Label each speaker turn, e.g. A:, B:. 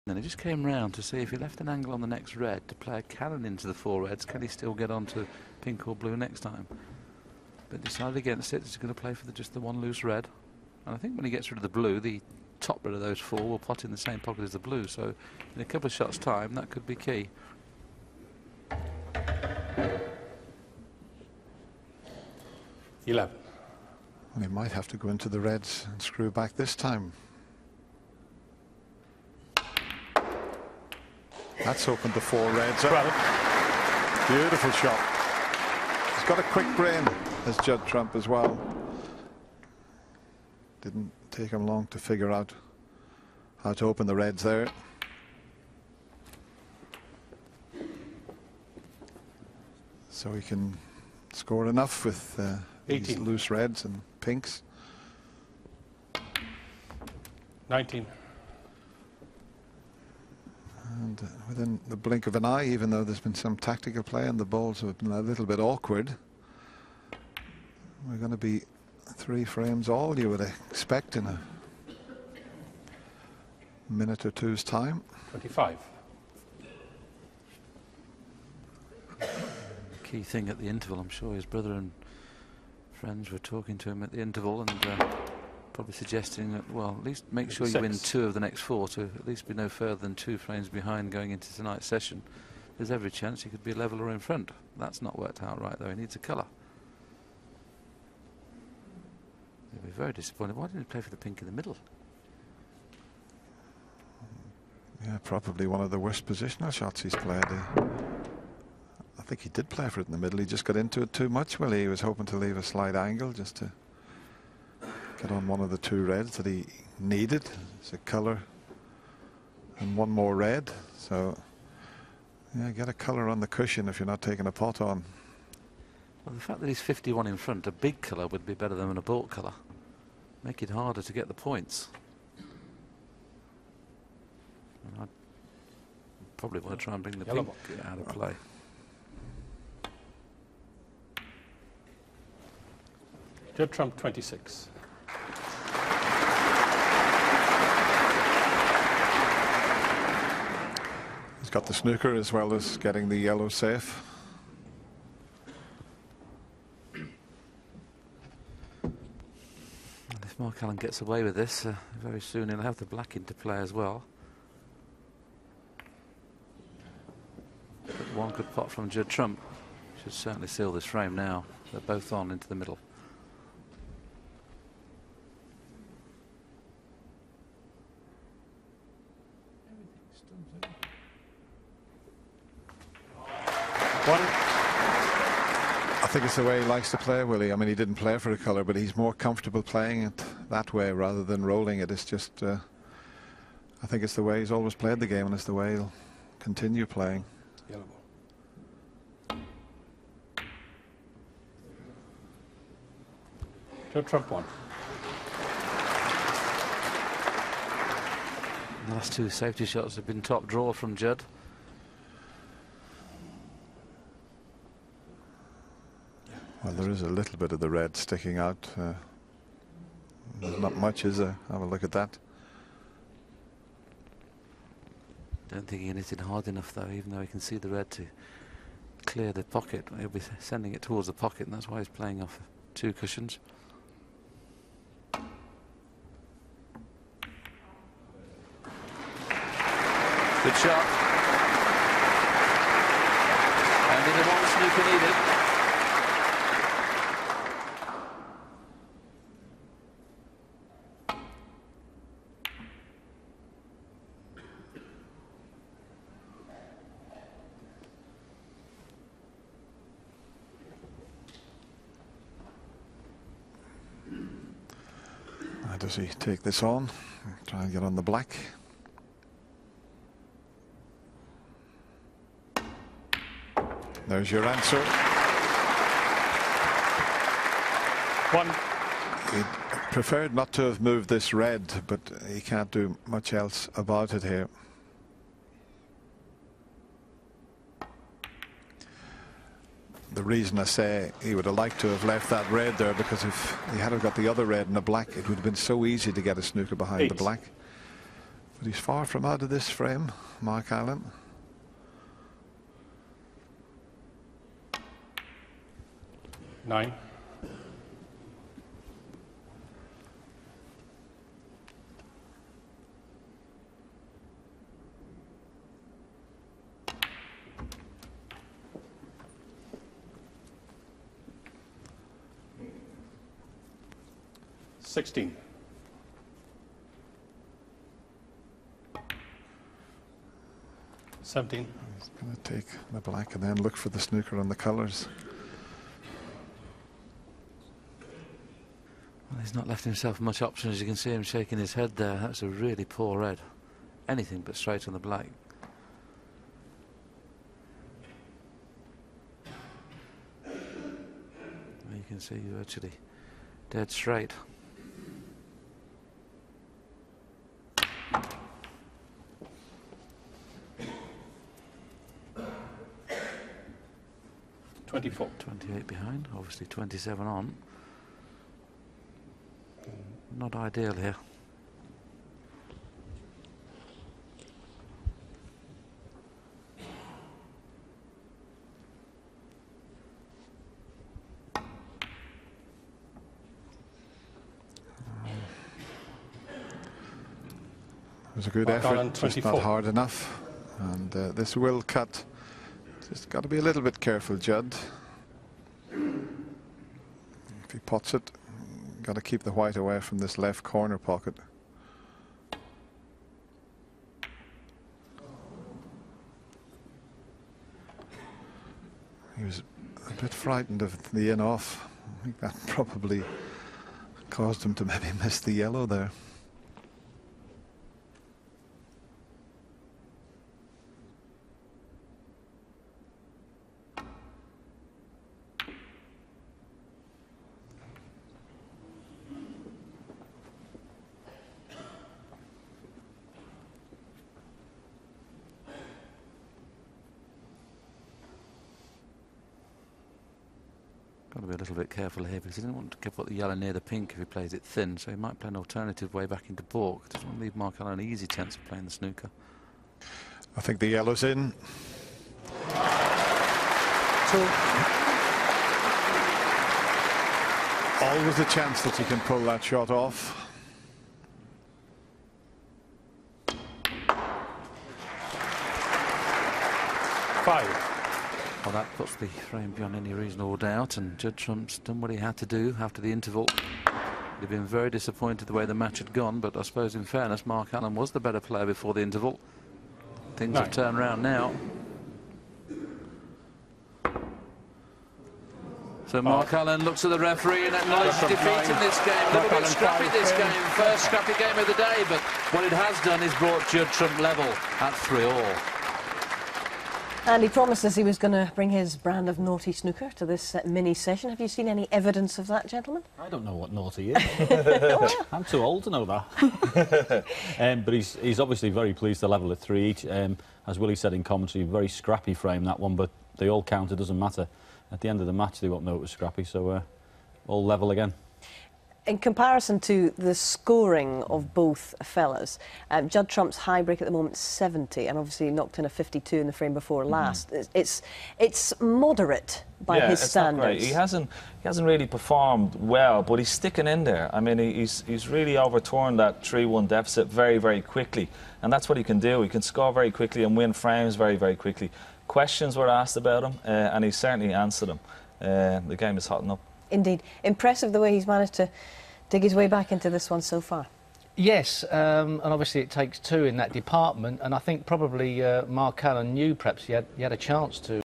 A: And he just came round to see if he left an angle on the next red to play a cannon into the 4 reds, can he still get on to pink or blue next time? But decided against it. He's going to play for just the 1 loose red. And I think when he gets rid of the blue, the top red of those 4 will pot in the same pocket as the blue. So in a couple of shots' time, that could be key.
B: Well,
C: he might have to go into the reds and screw back this time. That's opened the 4 reds up. Beautiful shot. He's got a quick brain, as Judd Trump as well. Didn't take him long to figure out how to open the reds there. So he can score enough with these loose reds and pinks.
B: 19.
C: And within the blink of an eye, even though there's been some tactical play and the balls have been a little bit awkward, we're going to be 3 frames all, you would expect, in a minute or two's time.
B: 25.
A: Key thing at the interval, I'm sure his brother and friends were talking to him at the interval and probably suggesting that, well, at least make sure you win 2 of the next 4 to at least be no further than 2 frames behind going into tonight's session. There's every chance he could be level or in front. That's not worked out right, though. He needs a colour. He'll be very disappointed. Why didn't he play for the pink in the middle?
C: Yeah, probably one of the worst positional shots he's played. I think he did play for it in the middle. He just got into it too much. Well, he was hoping to leave a slight angle just to get on one of the 2 reds that he needed. It's a colour and 1 more red. So, yeah, get a colour on the cushion if you're not taking a pot on.
A: Well, the fact that he's 51 in front, a big colour would be better than an abort colour. Make it harder to get the points. And I'd probably want to try and bring the pink out of play.
B: Judd Trump, 26.
C: He's got the snooker as well as getting the yellow safe.
A: And if Mark Allen gets away with this, very soon he'll have the black into play as well. But 1 good pot from Judd Trump should certainly seal this frame now. They're both on into the middle.
C: I think it's the way he likes to play, Willie. I mean, he didn't play for a colour, but he's more comfortable playing it that way rather than rolling it. It's just, I think it's the way he's always played the game, and it's the way he'll continue playing.
B: Yellow ball. Judd Trump 1.
A: The last 2 safety shots have been top draw from Judd.
C: Well, there is a little bit of the red sticking out. There's not much, is there? Have a look at that.
A: Don't think he hit it hard enough, though, even though he can see the red to clear the pocket. He'll be sending it towards the pocket, and that's why he's playing off 2 cushions. Good shot. And in the 1 snooker needed.
C: Does he take this on? Try and get on the black. There's your answer.
B: 1.
C: He preferred not to have moved this red, but he can't do much else about it here. The reason I say he would have liked to have left that red there, because if he had got the other red and the black, it would have been so easy to get a snooker behind the black. But he's far from out of this frame, Mark Allen.
B: Nine. $16. $17.
C: He's going to take the black and then look for the snooker on the colours.
A: Well, he's not left himself much option, as you can see him shaking his head there. That's a really poor red. Anything but straight on the black. You can see virtually dead straight.
B: $24.
A: 28 behind, obviously 27 on. Not ideal here.
C: It was a good effort, just not hard enough. And this will cut. Just got to be a little bit careful, Judd. If he pots it, got to keep the white away from this left corner pocket. He was a bit frightened of the in-off. I think that probably caused him to maybe miss the yellow there.
A: Got to be a little bit careful here because he doesn't want to put the yellow near the pink if he plays it thin, so he might play an alternative way back into baulk. Doesn't want to leave Mark Allen an easy chance of playing the snooker.
C: I think the yellow's in. Always a chance that you can pull that shot off.
A: Well, that puts the frame beyond any reasonable doubt, and Judd Trump's done what he had to do after the interval. He'd have been very disappointed the way the match had gone, but I suppose in fairness Mark Allen was the better player before the interval. Things have turned round now. So Mark Allen looks at the referee and acknowledges defeat in this game. A little bit scrappy this game. First scrappy game of the day, but what it has done is brought Judd Trump level at 3-all.
D: And he promises he was going to bring his brand of naughty snooker to this mini session. Have you seen any evidence of that, gentlemen?
E: I don't know what naughty is. I'm too old to know that. But he's obviously very pleased to level at 3 each. As Willie said in commentary, very scrappy frame, that one, but they all count, it doesn't matter. At the end of the match, they won't know it was scrappy, so all level again.
D: In comparison to the scoring of both fellas, Judd Trump's high break at the moment 70, and obviously knocked in a 52 in the frame before last. It's moderate by his standards.
F: He hasn't really performed well, but he's sticking in there. I mean, he's really overturned that 3-1 deficit very, very quickly, and that's what he can do. He can score very quickly and win frames very, very quickly. Questions were asked about him, and he certainly answered them. The game is hotting up. Indeed.
D: Impressive the way he's managed to dig his way back into this one so far.
G: Yes, and obviously it takes two in that department, and I think probably Mark Allen knew perhaps he had a chance to